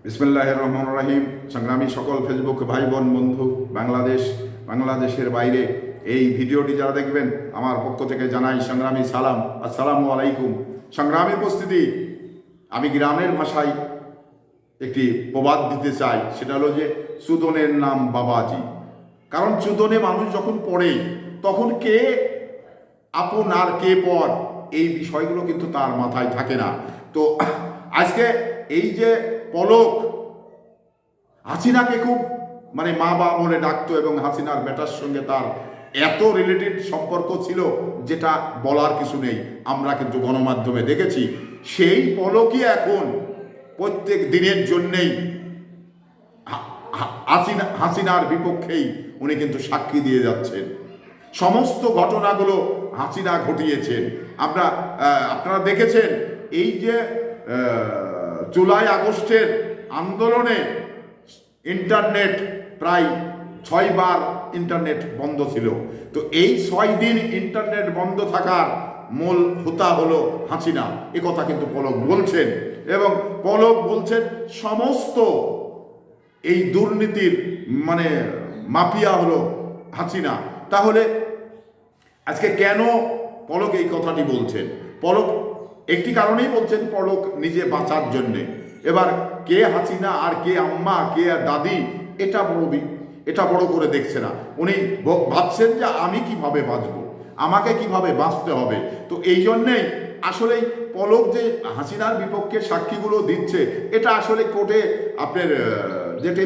বিসমিল্লাহির রহমানির রহিম। সংগ্রামী সকল ফেসবুক ভাই বোন বন্ধু, বাংলাদেশের বাইরে এই ভিডিওটি যারা দেখবেন, আমার পক্ষ থেকে জানাই সংগ্রামী সালাম, আসসালামু আলাইকুম। সংগ্রামী উপস্থিতি, আমি গ্রামের ভাষায় একটি প্রবাদ দিতে চাই, সেটা হলো যে চুদনের নাম বাবাজি। কারণ চুদনে মানুষ যখন পড়ে তখন কে আপন আর কে পর এই বিষয়গুলো কিন্তু তার মাথায় থাকে না। তো আজকে এই যে পলক হাসিনাকে খুব মা বাবা বলে ডাকতো এবং হাসিনার বেটার সঙ্গে তার এত রিলেটেড সম্পর্ক ছিল যেটা বলার কিছু নেই, আমরা কিন্তু গণমাধ্যমে দেখেছি। সেই পলকই এখন প্রত্যেক দিনের জন্যেই হাসিনার বিপক্ষেই উনি কিন্তু সাক্ষী দিয়ে যাচ্ছেন। সমস্ত ঘটনাগুলো হাসিনা ঘটিয়েছেন। আপনারা দেখেছেন এই যে জুলাই আগস্টের আন্দোলনে ইন্টারনেট প্রায় 6 বার ইন্টারনেট বন্ধ ছিল। তো এই 6 দিন ইন্টারনেট বন্ধ থাকার মূল হোতা হলো হাসিনা, এ কথা কিন্তু পলক বলছেন। এবং পলক বলছেন সমস্ত এই দুর্নীতির মাফিয়া হলো হাসিনা। তাহলে আজকে কেন পলক এই কথাটি বলছেন? পলক একটি কারণেই বলছেন, পলক নিজে বাঁচার জন্যে। এবার কে হাসিনা আর কে আম্মা, কে দাদি, এটা বড় করে দেখছে না। উনি ভাবছেন যে আমি কিভাবে বাঁচবো, আমাকে কিভাবে বাঁচতে হবে। তো এই জন্যেই আসলে পলক যে হাসিনার বিপক্ষে সাক্ষীগুলো দিচ্ছে, এটা আসলে কোর্টে আপনার যেটি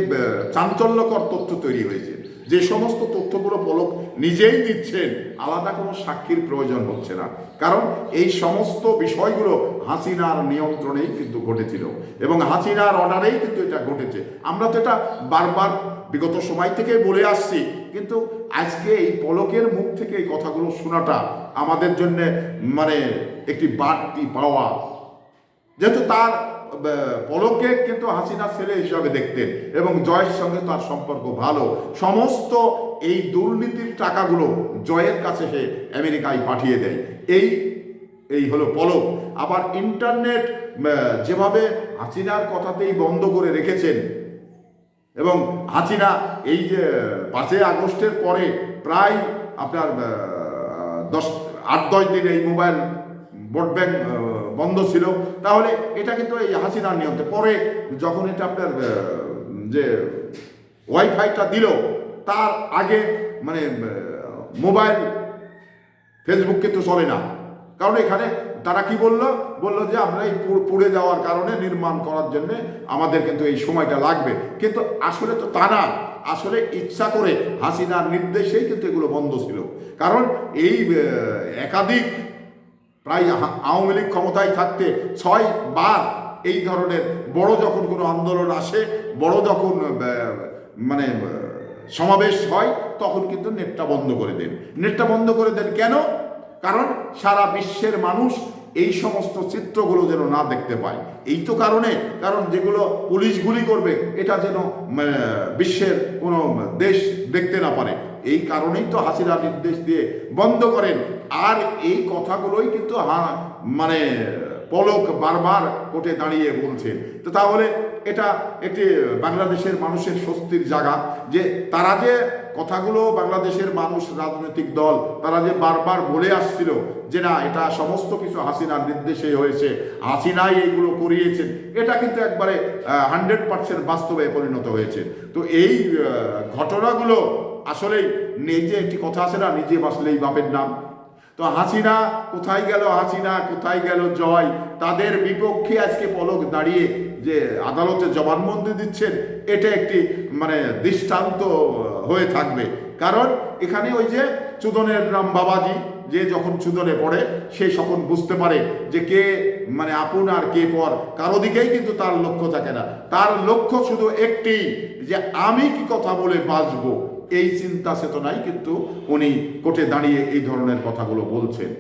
চাঞ্চল্যকর তথ্য তৈরি হয়েছে। যে সমস্ত তথ্যগুলো পলক নিজেই দিচ্ছেন, আলাদা কোনো সাক্ষীর প্রয়োজন হচ্ছে না। কারণ এই সমস্ত বিষয়গুলো হাসিনার নিয়ন্ত্রণেই কিন্তু ঘটেছিল এবং হাসিনার অর্ডারেই কিন্তু এটা ঘটেছে। আমরা তো এটা বারবার বিগত সময় থেকে বলে আসছি, কিন্তু আজকে এই পলকের মুখ থেকে এই কথাগুলো শোনাটা আমাদের জন্য একটি বাড়তি পাওয়া। যেহেতু তার পলককে কিন্তু হাসিনা ছেলে হিসাবে দেখতেন এবং জয়ের সঙ্গে তার সম্পর্ক ভালো। সমস্ত এই দুর্নীতির টাকাগুলো জয়ের কাছে সে আমেরিকায় পাঠিয়ে দেয়। এই হলো পলক। আবার ইন্টারনেট যেভাবে হাসিনার কথাতেই বন্ধ করে রেখেছেন এবং হাসিনা এই যে 5 আগস্টের পরে প্রায় আপনার 8-10 দিন এই মোবাইল ব্রডব্যান্ড বন্ধ ছিল। তাহলে এটা কিন্তু এই হাসিনার নিয়ন্ত্রণে। পরে যখন এটা আপনার যে ওয়াইফাইটা দিল, তার আগে মোবাইল ফেসবুক কিন্তু চলে না। কারণ এখানে তারা কি বললো যে আমরা এই পুড়ে যাওয়ার কারণে নির্মাণ করার জন্য আমাদের কিন্তু এই সময়টা লাগবে। কিন্তু আসলে তো তা না, আসলে ইচ্ছা করে হাসিনার নির্দেশেই কিন্তু এগুলো বন্ধ ছিল। কারণ এই একাধিক প্রায় আওয়ামী লীগ ক্ষমতায় থাকতে 6 বার এই ধরনের বড় যখন কোনো আন্দোলন আসে, বড় যখন সমাবেশ হয়, তখন কিন্তু নেটটা বন্ধ করে দেন। কেন? কারণ সারা বিশ্বের মানুষ এই সমস্ত চিত্রগুলো যেন না দেখতে পায়। এই তো কারণ যেগুলো পুলিশ গুলি করবে, এটা যেন বিশ্বের কোনো দেশ দেখতে না পারে। এই কারণেই তো হাসিনা নির্দেশ দিয়ে বন্ধ করেন। আর এই কথাগুলোই কিন্তু পলক বারবার কোর্টে দাঁড়িয়ে বলছেন। তো তাহলে এটা একটি বাংলাদেশের মানুষের স্বস্তির জায়গা যে তারা যে কথাগুলো বাংলাদেশের মানুষ, রাজনৈতিক দল, তারা যে বারবার বলে আসছিল যে না, এটা সমস্ত কিছু হাসিনার নির্দেশে হয়েছে, হাসিনাই এইগুলো করিয়েছেন, এটা কিন্তু একবারে 100% বাস্তবে পরিণত হয়েছে। তো এই ঘটনাগুলো আসলেই, নিজে একটি কথা আছে না, নিজে বাঁচলেই বাপের নাম। তো হাসিনা কোথায় গেল জয়, তাদের বিপক্ষে আজকে পলক দাঁড়িয়ে যে আদালতে জবানবন্দি দিচ্ছেন, এটা একটি দৃষ্টান্ত হয়ে থাকবে। কারণ এখানে ওই যে চুদনের নাম বাবাজি, যে যখন চুদনে পড়ে সে সকল বুঝতে পারে যে কে আপন আর কে পর, কারো দিকেই কিন্তু তার লক্ষ্য থাকে না। তার লক্ষ্য শুধু একটি, যে আমি কি কথা বলে বাঁচবো। এই চিন্তা চেতনাই কিন্তু উনি কোর্টে দাঁড়িয়ে এই ধরনের কথাগুলো বলছেন।